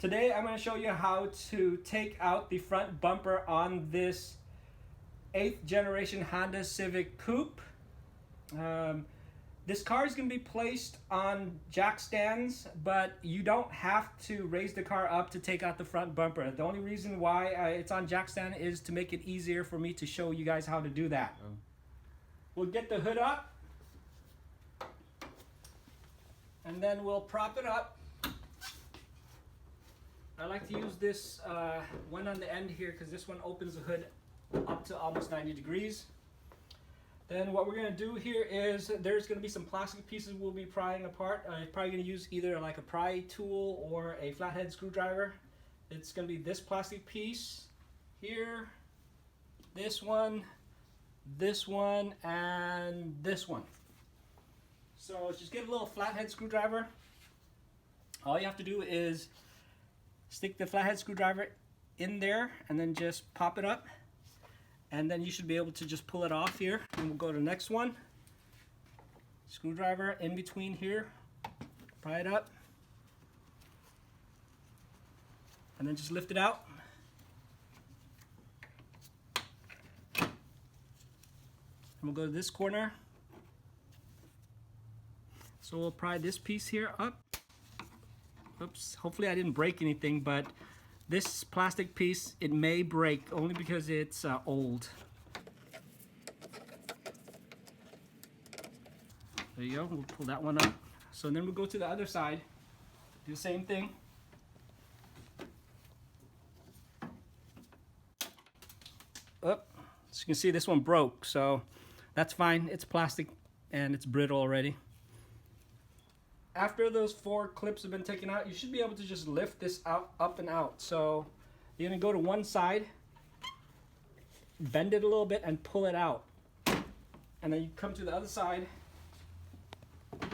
Today I'm going to show you how to take out the front bumper on this 8th generation Honda Civic Coupe. This car is going to be placed on jack stands, but you don't have to raise the car up to take out the front bumper. The only reason why it's on jack stand is to make it easier for me to show you guys how to do that. We'll get the hood up, and then we'll prop it up. I like to use this one on the end here because this one opens the hood up to almost 90 degrees. Then what we're going to do here is there's going to be some plastic pieces we'll be prying apart. I'm probably going to use either like a pry tool or a flathead screwdriver. It's going to be this plastic piece here, this one, and this one. So just get a little flathead screwdriver. All you have to do is stick the flathead screwdriver in there and then just pop it up, and then you should be able to just pull it off here. And we'll go to the next one. Screwdriver in between here, pry it up, and then just lift it out. And we'll go to this corner. So we'll pry this piece here up. Oops, hopefully I didn't break anything, but this plastic piece, it may break only because it's old. There you go, we'll pull that one up. So then we'll go to the other side, do the same thing. Oh, as you can see, this one broke, so that's fine. It's plastic and it's brittle already. After those 4 clips have been taken out, you should be able to just lift this out, up and out. So you're gonna go to one side, bend it a little bit and pull it out. And then you come to the other side,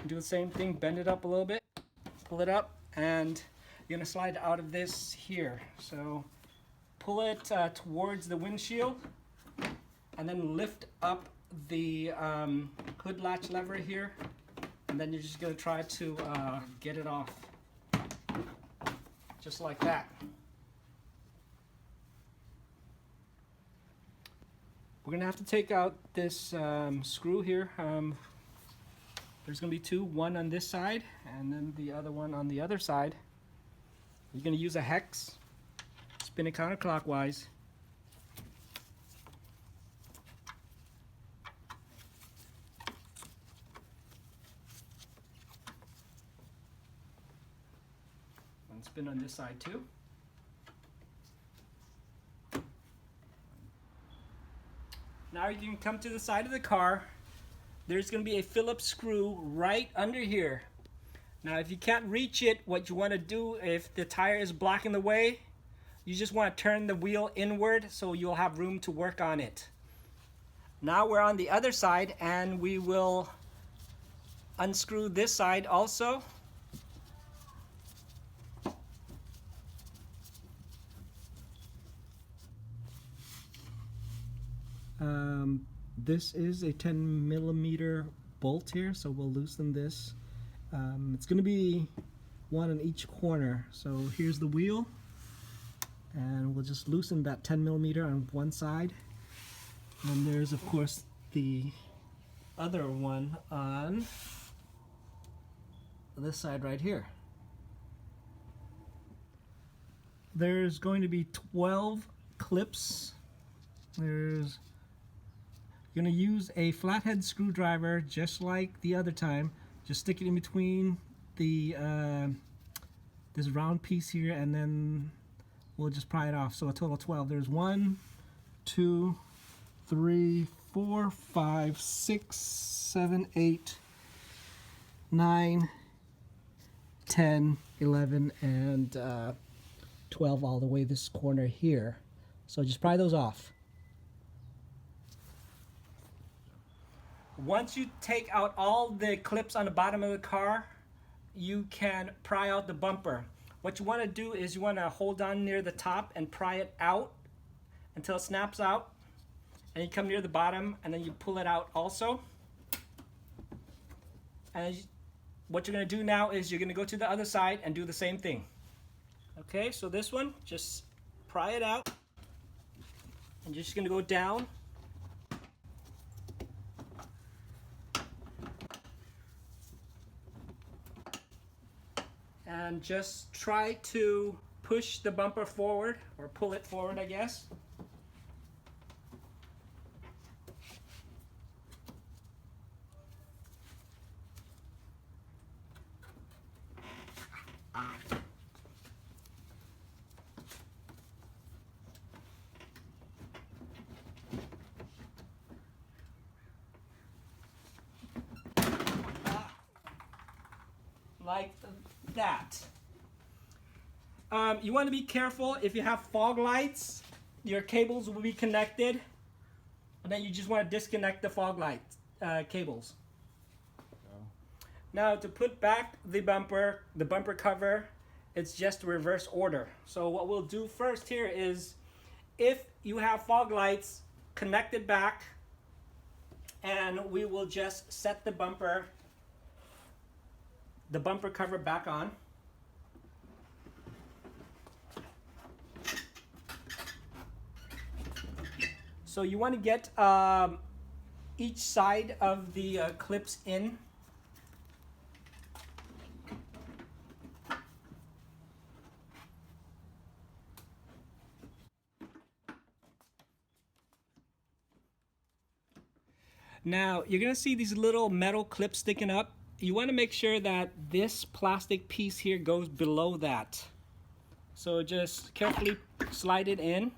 do the same thing, bend it up a little bit, pull it up, and you're gonna slide out of this here. So pull it towards the windshield and then lift up the hood latch lever here. And then you're just going to try to get it off, just like that. We're going to have to take out this screw here. There's going to be 2, one on this side and then the other one on the other side. You're going to use a hex, spin it counterclockwise. Spin on this side too. Now you can come to the side of the car. There's going to be a Phillips screw right under here. Now if you can't reach it, what you want to do, if the tire is blocking the way, you just want to turn the wheel inward so you'll have room to work on it. Now we're on the other side and we will unscrew this side also. This is a 10mm bolt here, so we'll loosen this. It's going to be one on each corner. So here's the wheel, and we'll just loosen that 10mm on one side. And there's of course the other one on this side right here. There's going to be 12 clips. You're going to use a flathead screwdriver just like the other time. Just stick it in between the this round piece here, and then we'll just pry it off. So a total of 12. There's 1, 2, 3, 4, 5, 6, 7, 8, 9, 10, 11, and 12 all the way this corner here. So just pry those off. Once you take out all the clips on the bottom of the car, you can pry out the bumper. What you want to do is you want to hold on near the top and pry it out until it snaps out. And you come near the bottom and then you pull it out also. And what you're going to do now is you're going to go to the other side and do the same thing. Okay, so this one, just pry it out. And you're just gonna go down. And just try to push the bumper forward, or pull it forward, I guess. Like that. You want to be careful if you have fog lights, your cables will be connected, and then you just want to disconnect the fog light cables. Now to put back the bumper cover, it's just reverse order. So what we'll do first here is, if you have fog lights, connect it back, and we will just set the bumper cover back on. So you want to get each side of the clips in. Now you're going to see these little metal clips sticking up. You want to make sure that this plastic piece here goes below that. So just carefully slide it in,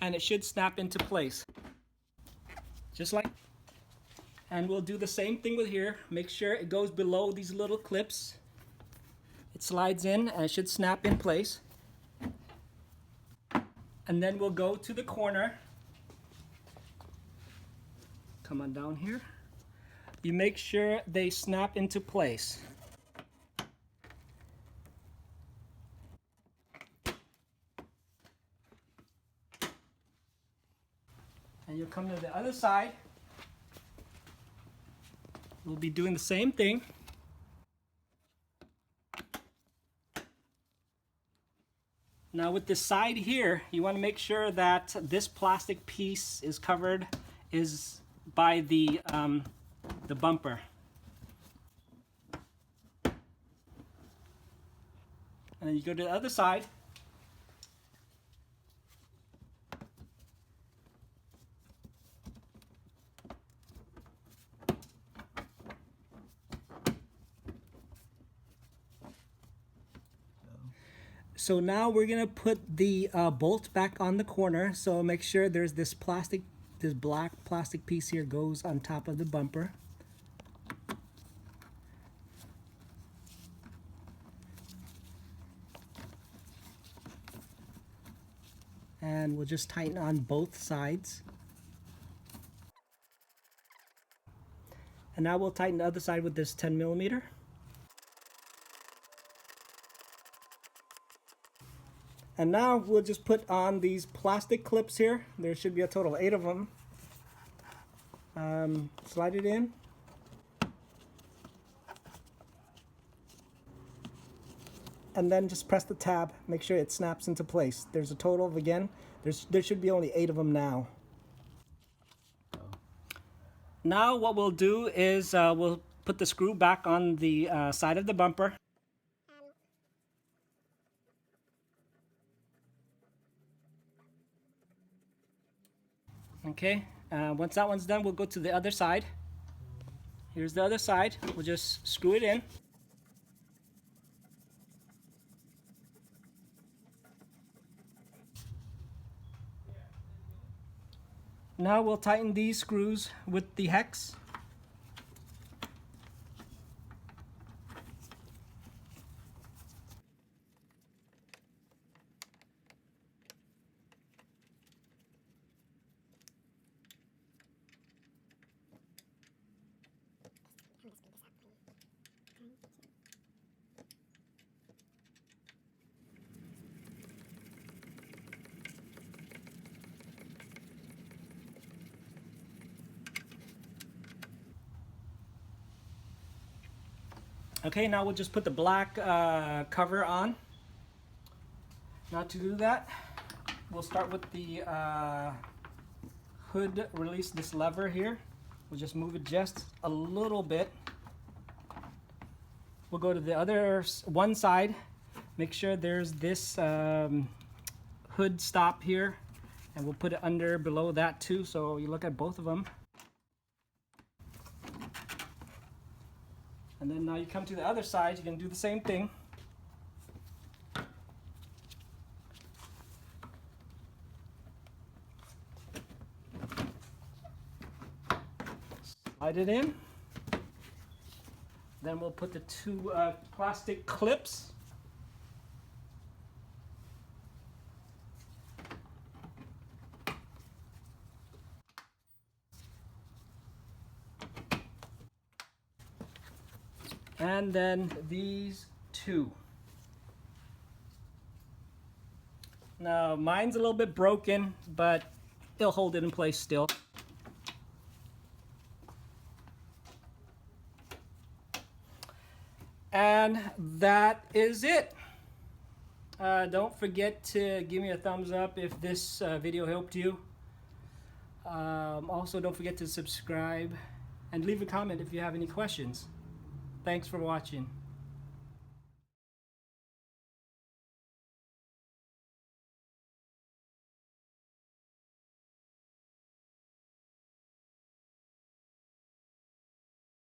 and it should snap into place. Just like. And we'll do the same thing with here. Make sure it goes below these little clips. It slides in and it should snap in place. And then we'll go to the corner. Come on down here. You make sure they snap into place. And you'll come to the other side. We'll be doing the same thing. Now with the side here, you want to make sure that this plastic piece is covered by the bumper. And then you go to the other side. So now we're gonna put the bolt back on the corner. So make sure there's this black plastic piece here goes on top of the bumper. And we'll just tighten on both sides. And now we'll tighten the other side with this 10mm. And now we'll just put on these plastic clips here. There should be a total of 8 of them. Slide it in. And then just press the tab. Make sure it snaps into place. There's a total of, again, there should be only 8 of them now. Now what we'll do is we'll put the screw back on the side of the bumper. Okay, once that one's done, we'll go to the other side. Here's the other side. We'll just screw it in. Now we'll tighten these screws with the hex. Okay, now we'll just put the black cover on. Now to do that, we'll start with the hood release, this lever here. We'll just move it just a little bit. We'll go to the other one side, make sure there's this hood stop here, and we'll put it under below that too, so you look at both of them. And then now you come to the other side, you can do the same thing. Slide it in. Then we'll put the two plastic clips. And then these two. Now mine's a little bit broken, but it'll hold it in place still. And that is it. Don't forget to give me a thumbs up if this video helped you. Also, don't forget to subscribe and leave a comment if you have any questions. Thanks for watching.